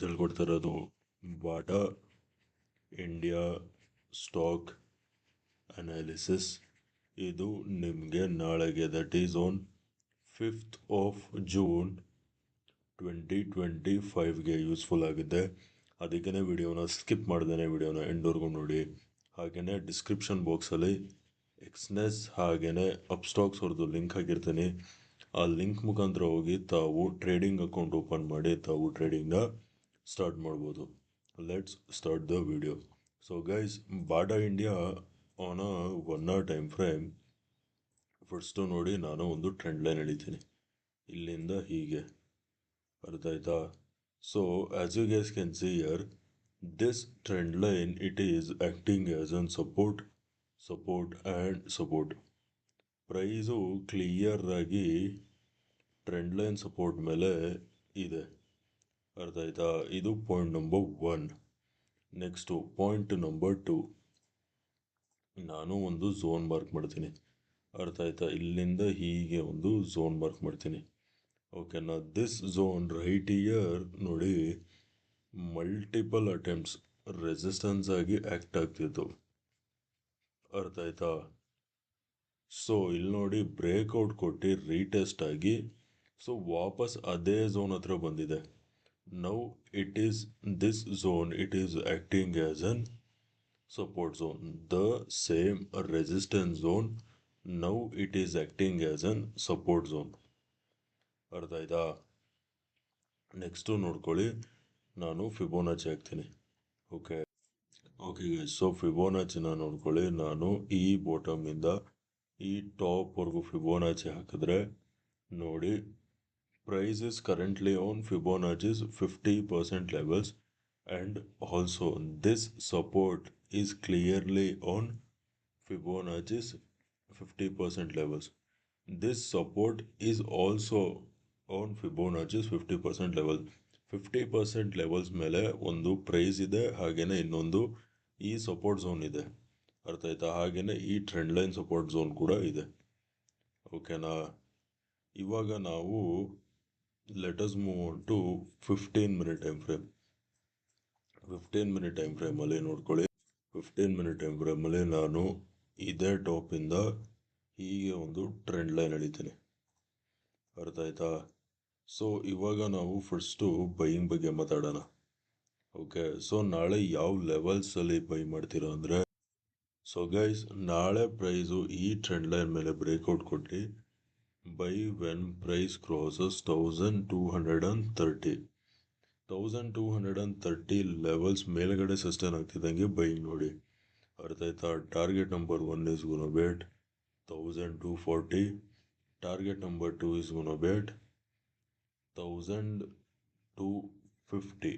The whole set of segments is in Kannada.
ತಿಳ್ಕೊಡ್ತಿರೋದು ಬಾಟಾ ಇಂಡಿಯಾ ಸ್ಟಾಕ್ ಅನಾಲಿಸಿಸ್. ಇದು ನಿಮಗೆ ನಾಳೆಗೆ that is on 5th of June 2025ಗೆ ಯೂಸ್ಫುಲ್ ಆಗಿದೆ. ಅದಕ್ಕೇ ವಿಡಿಯೋನ ಸ್ಕಿಪ್ ಮಾಡ್ದೇ ವಿಡಿಯೋನ ಎಂಡ್ವರೆಗೂ ನೋಡಿ. ಹಾಗೆಯೇ ಡಿಸ್ಕ್ರಿಪ್ಷನ್ ಬಾಕ್ಸಲ್ಲಿ ಎಕ್ಸ್ನೆಸ್ ಹಾಗೆಯೇ ಅಪ್ಸ್ಟಾಕ್ಸ್ ಅವ್ರದ್ದು ಲಿಂಕ್ ಹಾಕಿರ್ತೀನಿ. ಆ ಲಿಂಕ್ ಮುಖಾಂತರ ಹೋಗಿ ತಾವು ಟ್ರೇಡಿಂಗ್ ಅಕೌಂಟ್ ಓಪನ್ ಮಾಡಿ ತಾವು ಟ್ರೇಡಿಂಗ್ನ ಸ್ಟಾರ್ಟ್ ಮಾಡ್ಬೋದು. Let's start the video. So guys, Bata India on a 1 hour time frame. First ನೋಡಿ, ನಾನು ಒಂದು ಟ್ರೆಂಡ್ ಲೈನ್ ಎಳಿತೀನಿ ಇಲ್ಲಿಂದ ಹೀಗೆ, ಅರ್ಥ ಆಯ್ತಾ? So as you guys can see here, this trend line it is acting as an support and support. Price clear ಆಗಿ ಟ್ರೆಂಡ್ ಲೈನ್ ಸಪೋರ್ಟ್ ಮೇಲೆ ಇದೆ, ಅರ್ಥ ಆಯ್ತಾ? ಇದು point number 1. Next point number 2, ನಾನು ಒಂದು ಝೋನ್ ಮಾರ್ಕ್ ಮಾಡ್ತೀನಿ, ಅರ್ಥ ಆಯ್ತಾ? ಇಲ್ಲಿಂದ ಹೀಗೆ ಒಂದು ಝೋನ್ ಮಾರ್ಕ್ ಮಾಡ್ತೀನಿ, ಓಕೆನಾ? ದಿಸ್ ಝೋನ್ ರೈಟ್ ಇಯರ್ ನೋಡಿ, ಮಲ್ಟಿಪಲ್ ಅಟೆಂಪ್ಟ್ಸ್ ರೆಸಿಸ್ಟೆನ್ಸ್ ಆಗಿ ಆ್ಯಕ್ಟ್ ಆಗ್ತಿತ್ತು, ಅರ್ಥ ಆಯ್ತಾ? ಸೊ ಇಲ್ಲಿ ನೋಡಿ, ಬ್ರೇಕ್ಔಟ್ ಕೊಟ್ಟು ರೀಟೆಸ್ಟ್ ಆಗಿ ಸೊ ವಾಪಸ್ ಅದೇ ಝೋನ್ ಹತ್ರ ಬಂದಿದೆ. Now it is this zone it is acting as an support zone, the same resistance zone. Now it is acting as an support zone, ಅರ್ಥ ಆಯ್ತಾ? ನೆಕ್ಸ್ಟು ನೋಡ್ಕೊಳ್ಳಿ, ನಾನು ಫಿಬೋನಾಚಿ ಹಾಕ್ತೀನಿ. ಓಕೆ ಸೊ ಫಿಬೋನಾಚಿನ ನೋಡ್ಕೊಳ್ಳಿ, ನಾನು ಈ ಬಾಟಮಿಂದ ಈ ಟಾಪ್ವರೆಗೂ ಫಿಬೋನಾಚಿ ಹಾಕಿದ್ರೆ ನೋಡಿ, price is currently on Fibonacci's 50% levels and also this support is clearly on Fibonacci's 50% levels. This support is also on Fibonacci's 50% level. 50% levels ಮೇಲೆ ಒಂದು ಪ್ರೈಸ್ ಇದೆ, ಹಾಗೆಯೇ ಇನ್ನೊಂದು ಈ ಸಪೋರ್ಟ್ ಝೋನ್ ಇದೆ, ಅರ್ಥ ಆಯ್ತಾ? ಹಾಗೆಯೇ ಈ ಟ್ರೆಂಡ್ ಲೈನ್ ಸಪೋರ್ಟ್ ಝೋನ್ ಕೂಡ ಇದೆ, ಓಕೆನಾ? ಇವಾಗ ನಾವು let us move on to 15 minute time frame. 15 minute time ಫ್ರೇಮಲ್ಲಿ ನೋಡ್ಕೊಳ್ಳಿ, 15 ಮಿನಿಟ್ ಟೈಮ್ ಫ್ರೇಮಲ್ಲಿ ನಾನು ಇದೇ ಟಾಪಿಂದ ಹೀಗೆ ಒಂದು ಟ್ರೆಂಡ್ ಲೈನ್ ಎಳಿತೀನಿ, ಅರ್ಥ ಆಯ್ತಾ? ಸೊ ಇವಾಗ ನಾವು ಫಸ್ಟು ಬೈಯಿಂಗ್ ಬಗ್ಗೆ ಮಾತಾಡೋಣ. ಓಕೆ, ಸೊ ನಾಳೆ ಯಾವ ಲೆವೆಲ್ಸಲ್ಲಿ ಬೈ ಮಾಡ್ತೀರಾ ಅಂದರೆ, ಸೊ ಗೈಸ್, ನಾಳೆ ಪ್ರೈಸು ಈ ಟ್ರೆಂಡ್ ಲೈನ್ ಮೇಲೆ ಬ್ರೇಕ್ಔಟ್ ಕೊಟ್ಟು buy when price crosses 1230. 1230 levels ಮೇಲ್ಗಡೆ ಸಸ್ಟೈನ್ ಆಗ್ತಿದ್ದಂಗೆ ಬೈಯಿಂಗ್ ನೋಡಿ, ಅರ್ಥ ಆಯ್ತಾ? Target number 1 is gonna be at 1240. Target number 2 is gonna be at 1250,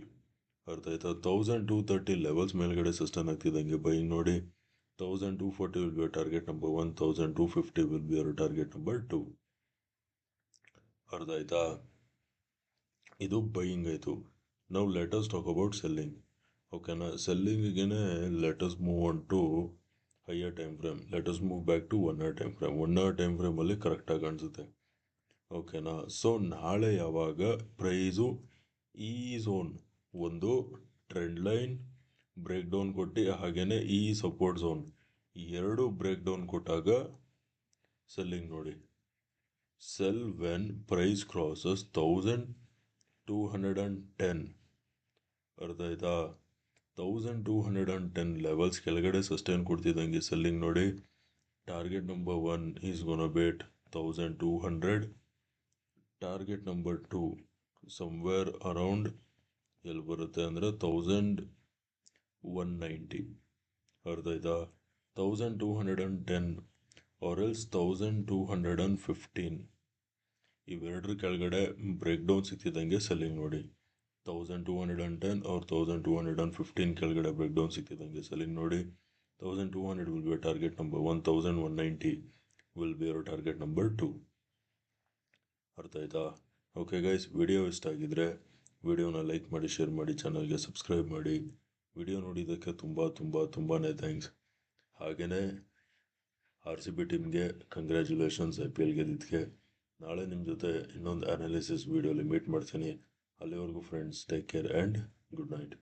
ಅರ್ಥ ಆಯ್ತಾ? 1230 ಲೆವೆಲ್ಸ್ ಮೇಲ್ಗಡೆ ಸಸ್ಟೈನ್ ಆಗ್ತಿದ್ದಂಗೆ ಬೈಯಿಂಗ್ ನೋಡಿ. 1240 will be target number 1, 1250 will be our target number 2, ಅರ್ಥ ಆಯ್ತಾ? ಇದು ಬೈಯಿಂಗ್ ಆಯಿತು. ನಾವು let us talk about selling, ಓಕೆನಾ? ಸೆಲ್ಲಿಂಗಿಗೆ let us move on to higher time frame. Let us move back to 1 hour time frame. 1 hour time ಫ್ರೇಮಲ್ಲಿ ಕರೆಕ್ಟಾಗಿ ಕಾಣಿಸುತ್ತೆ, ಓಕೆನಾ? ಸೊ ನಾಳೆ ಯಾವಾಗ ಪ್ರೈಸು ಈ ಝೋನ್ ಒಂದು ಟ್ರೆಂಡ್ ಲೈನ್ ಬ್ರೇಕ್ ಡೌನ್ ಕೊಟ್ಟು ಹಾಗೆಯೇ ಈ ಸಪೋರ್ಟ್ ಝೋನ್ ಎರಡು ಬ್ರೇಕ್ ಡೌನ್ ಕೊಟ್ಟಾಗ ಸೆಲ್ಲಿಂಗ್ ನೋಡಿ. ಸೆಲ್ ವೆನ್ ಪ್ರೈಸ್ ಕ್ರಾಸಸ್ 1210, ಅರ್ಥ ಆಯ್ತಾ? 1210 ಲೆವೆಲ್ಸ್ ಕೆಳಗಡೆ ಸಸ್ಟೈನ್ ಕೊಡ್ತಿದ್ದಂಗೆ ಸೆಲ್ಲಿಂಗ್ ನೋಡಿ. Target number 1 is ಗೋನ bait 1200. Target number 2 somewhere around ಎಲ್ಲಿ ಬರುತ್ತೆ ಅಂದರೆ 1190, ಅರ್ಥ ಆಯ್ತಾ? 1210 ಆರ್ ಎಲ್ಸ್ 1215 ಇವೆರಡರ ಕೆಳಗಡೆ ಬ್ರೇಕ್ ಡೌನ್ ಸಿಗ್ತಿದ್ದಂಗೆ ಸೆಲ್ಲಿಂಗ್ ನೋಡಿ. 1210 ಆರ್ 1215 ಕೆಳಗಡೆ ಬ್ರೇಕ್ ಡೌನ್ ಸಿಗ್ತಿದ್ದಂಗೆ ಸೆಲ್ಲಿಂಗ್ ನೋಡಿ. 1200 will be target number 1, 1190 will be our target number 2, ಅರ್ಥ ಆಯ್ತಾ? ಓಕೆ ಗೈಸ್, ವಿಡಿಯೋ ಇಷ್ಟ ಆಗಿದ್ರೆ ವಿಡಿಯೋನ ಲೈಕ್ ಮಾಡಿ, ಶೇರ್ ಮಾಡಿ, ಚಾನಲ್ಗೆ ಸಬ್ಸ್ಕ್ರೈಬ್ ಮಾಡಿ. ವಿಡಿಯೋ ನೋಡಿದ್ದಕ್ಕೆ ತುಂಬಾ ಥ್ಯಾಂಕ್ಸ್. ಹಾಗೆಯೇ RCB ಟೀಮ್ಗೆ ಕಂಗ್ರ್ಯಾಚುಲೇಷನ್ಸ್ IPL ಗೆದ್ದಿದ್ದಕ್ಕೆ. ನಾಳೆ ನಿಮ್ಮ ಜೊತೆ ಇನ್ನೊಂದು ಅನಾಲಿಸಿಸ್ ವಿಡಿಯೋಲಿ ಮೀಟ್ ಮಾಡ್ತೀನಿ. ಅಲ್ಲಿವರೆಗೂ friends, take care and good night.